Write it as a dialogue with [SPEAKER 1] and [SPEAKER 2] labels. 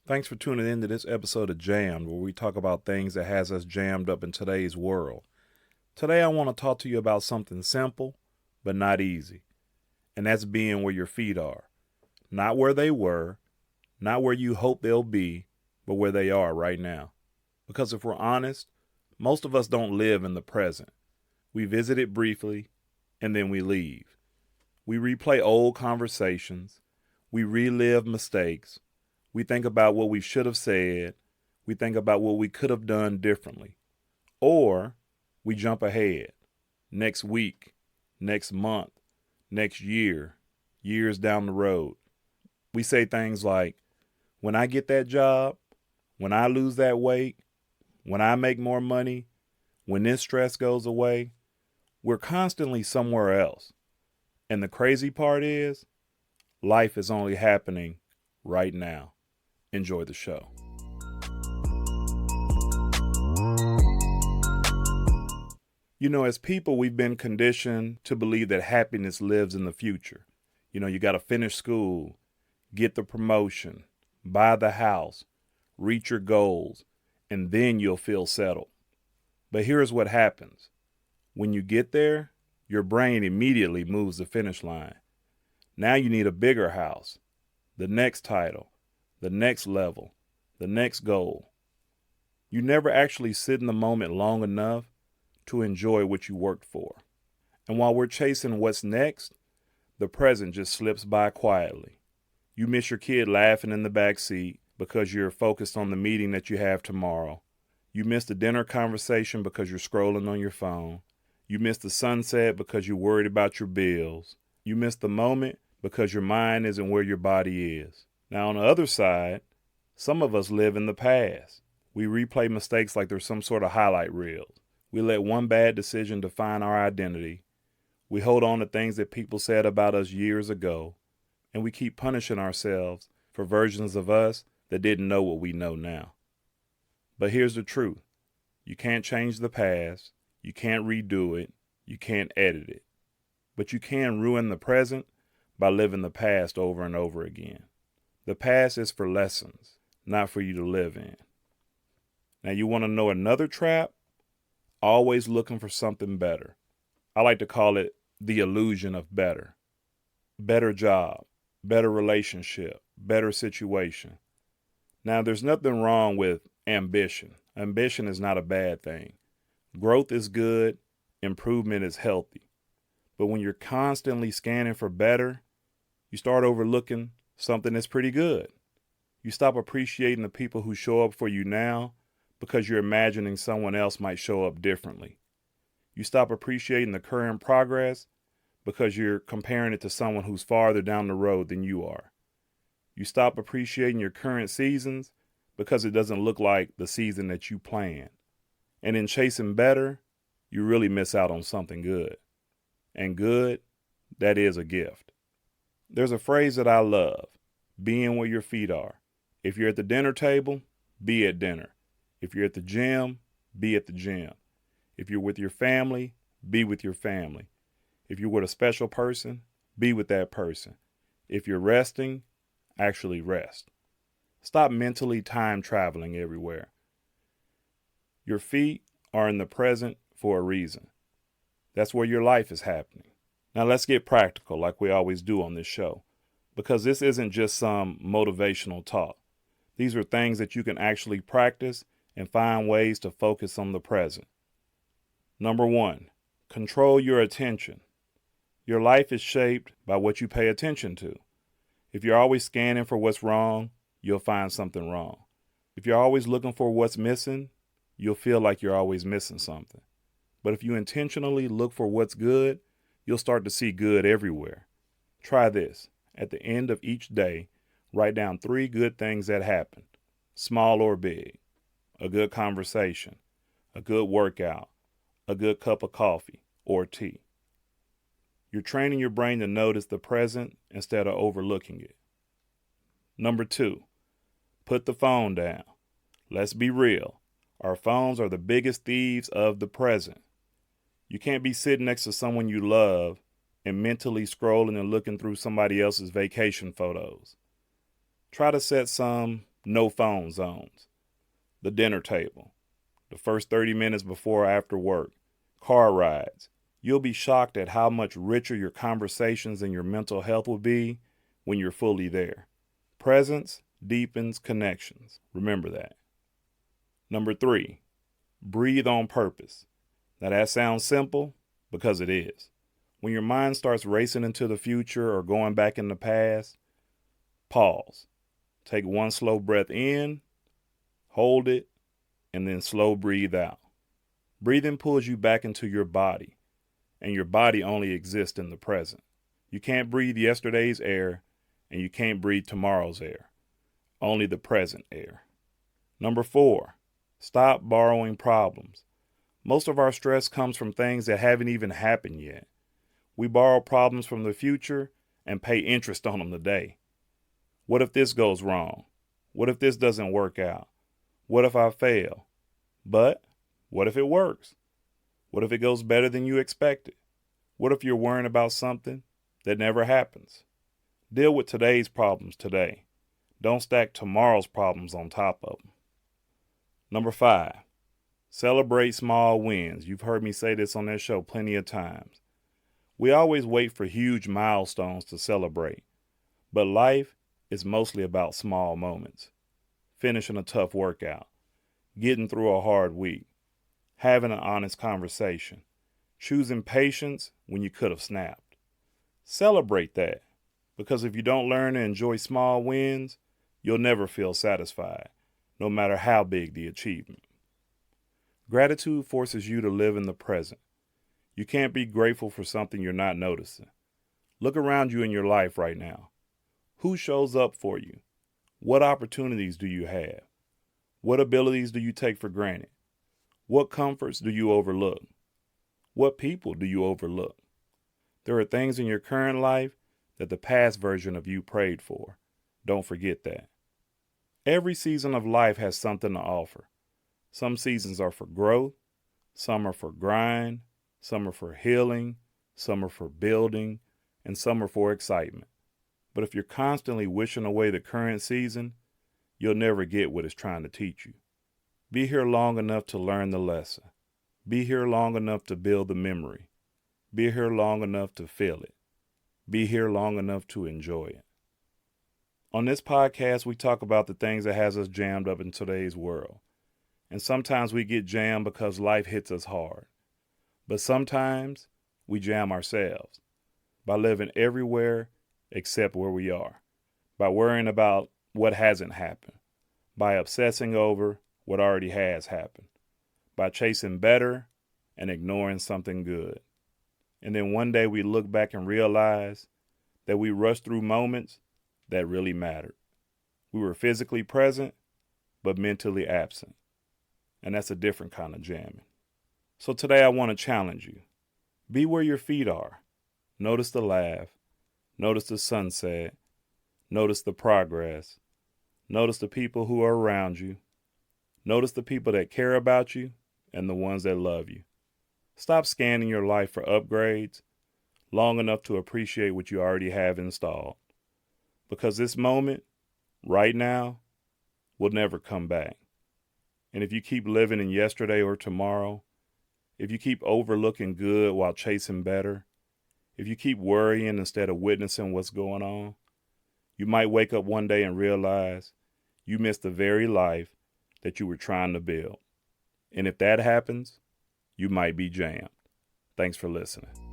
[SPEAKER 1] Thanks for tuning in to this episode of Jammed, where we talk about things that has us jammed up in today's world. Today I want to talk to you about something simple, but not easy, and that's being where your feet are. Not where they were, not where you hope they'll be, but where they are right now. Because if we're honest, most of us don't live in the present. We visit it briefly, and then we leave. We replay old conversations, we relive mistakes, we think about what we should have said. We think about what we could have done differently. Or we jump ahead. Next week, next month, next year, years down the road. We say things like, when I get that job, when I lose that weight, when I make more money, when this stress goes away, we're constantly somewhere else. And the crazy part is, life is only happening right now. Enjoy the show. You know, as people, we've been conditioned to believe that happiness lives in the future. You got to finish school, get the promotion, buy the house, reach your goals, and then you'll feel settled. But here's what happens when you get there, your brain immediately moves the finish line. Now you need a bigger house, the next title, the next level, the next goal. You never actually sit in the moment long enough to enjoy what you worked for. And while we're chasing what's next, the present just slips by quietly. You miss your kid laughing in the back seat because you're focused on the meeting that you have tomorrow. You miss the dinner conversation because you're scrolling on your phone. You miss the sunset because you're worried about your bills. You miss the moment because your mind isn't where your body is. Now, on the other side, some of us live in the past. We replay mistakes like they're some sort of highlight reels. We let one bad decision define our identity. We hold on to things that people said about us years ago, and we keep punishing ourselves for versions of us that didn't know what we know now. But here's the truth. You can't change the past. You can't redo it. You can't edit it. But you can ruin the present by living the past over and over again. The past is for lessons, not for you to live in. Now, you want to know another trap? Always looking for something better. I like to call it the illusion of better. Better job, better relationship, better situation. Now, there's nothing wrong with ambition. Ambition is not a bad thing. Growth is good, improvement is healthy. But when you're constantly scanning for better, you start overlooking something that's pretty good. You stop appreciating the people who show up for you now because you're imagining someone else might show up differently. You stop appreciating the current progress because you're comparing it to someone who's farther down the road than you are. You stop appreciating your current seasons because it doesn't look like the season that you planned. And in chasing better, you really miss out on something good. And good, that is a gift. There's a phrase that I love, being where your feet are. If you're at the dinner table, be at dinner. If you're at the gym, be at the gym. If you're with your family, be with your family. If you're with a special person, be with that person. If you're resting, actually rest. Stop mentally time traveling everywhere. Your feet are in the present for a reason. That's where your life is happening. Now let's get practical like we always do on this show, because this isn't just some motivational talk. These are things that you can actually practice and find ways to focus on the present. Number 1, control your attention. Your life is shaped by what you pay attention to. If you're always scanning for what's wrong, you'll find something wrong. If you're always looking for what's missing, you'll feel like you're always missing something. But if you intentionally look for what's good, you'll start to see good everywhere. Try this. At the end of each day, write down 3 good things that happened, small or big. A good conversation, a good workout, a good cup of coffee or tea. You're training your brain to notice the present instead of overlooking it. Number 2, put the phone down. Let's be real. Our phones are the biggest thieves of the present. You can't be sitting next to someone you love and mentally scrolling and looking through somebody else's vacation photos. Try to set some no phone zones, the dinner table, the first 30 minutes before or after work, car rides. You'll be shocked at how much richer your conversations and your mental health will be when you're fully there. Presence deepens connections. Remember that. Number 3, breathe on purpose. Now that sounds simple because it is. When your mind starts racing into the future or going back in the past, pause. Take one slow breath in, hold it, and then slow breathe out. Breathing pulls you back into your body, and your body only exists in the present. You can't breathe yesterday's air, and you can't breathe tomorrow's air. Only the present air. Number 4, stop borrowing problems. Most of our stress comes from things that haven't even happened yet. We borrow problems from the future and pay interest on them today. What if this goes wrong? What if this doesn't work out? What if I fail? But what if it works? What if it goes better than you expected? What if you're worrying about something that never happens? Deal with today's problems today. Don't stack tomorrow's problems on top of them. Number 5, celebrate small wins. You've heard me say this on this show plenty of times. We always wait for huge milestones to celebrate, but life is mostly about small moments. Finishing a tough workout, getting through a hard week, having an honest conversation, choosing patience when you could have snapped. Celebrate that, because if you don't learn to enjoy small wins, you'll never feel satisfied, no matter how big the achievement. Gratitude forces you to live in the present. You can't be grateful for something you're not noticing. Look around you in your life right now. Who shows up for you? What opportunities do you have? What abilities do you take for granted? What comforts do you overlook? What people do you overlook? There are things in your current life that the past version of you prayed for. Don't forget that. Every season of life has something to offer. Some seasons are for growth, some are for grind, some are for healing, some are for building, and some are for excitement. But if you're constantly wishing away the current season, you'll never get what it's trying to teach you. Be here long enough to learn the lesson. Be here long enough to build the memory. Be here long enough to feel it. Be here long enough to enjoy it. On this podcast, we talk about the things that has us jammed up in today's world. And sometimes we get jammed because life hits us hard. But sometimes we jam ourselves by living everywhere except where we are, by worrying about what hasn't happened, by obsessing over what already has happened, by chasing better and ignoring something good. And then one day we look back and realize that we rushed through moments that really mattered. We were physically present, but mentally absent. And that's a different kind of jamming. So today I want to challenge you. Be where your feet are. Notice the laugh. Notice the sunset. Notice the progress. Notice the people who are around you. Notice the people that care about you and the ones that love you. Stop scanning your life for upgrades long enough to appreciate what you already have installed. Because this moment, right now, will never come back. And if you keep living in yesterday or tomorrow, if you keep overlooking good while chasing better, if you keep worrying instead of witnessing what's going on, you might wake up one day and realize you missed the very life that you were trying to build. And if that happens, you might be jammed. Thanks for listening.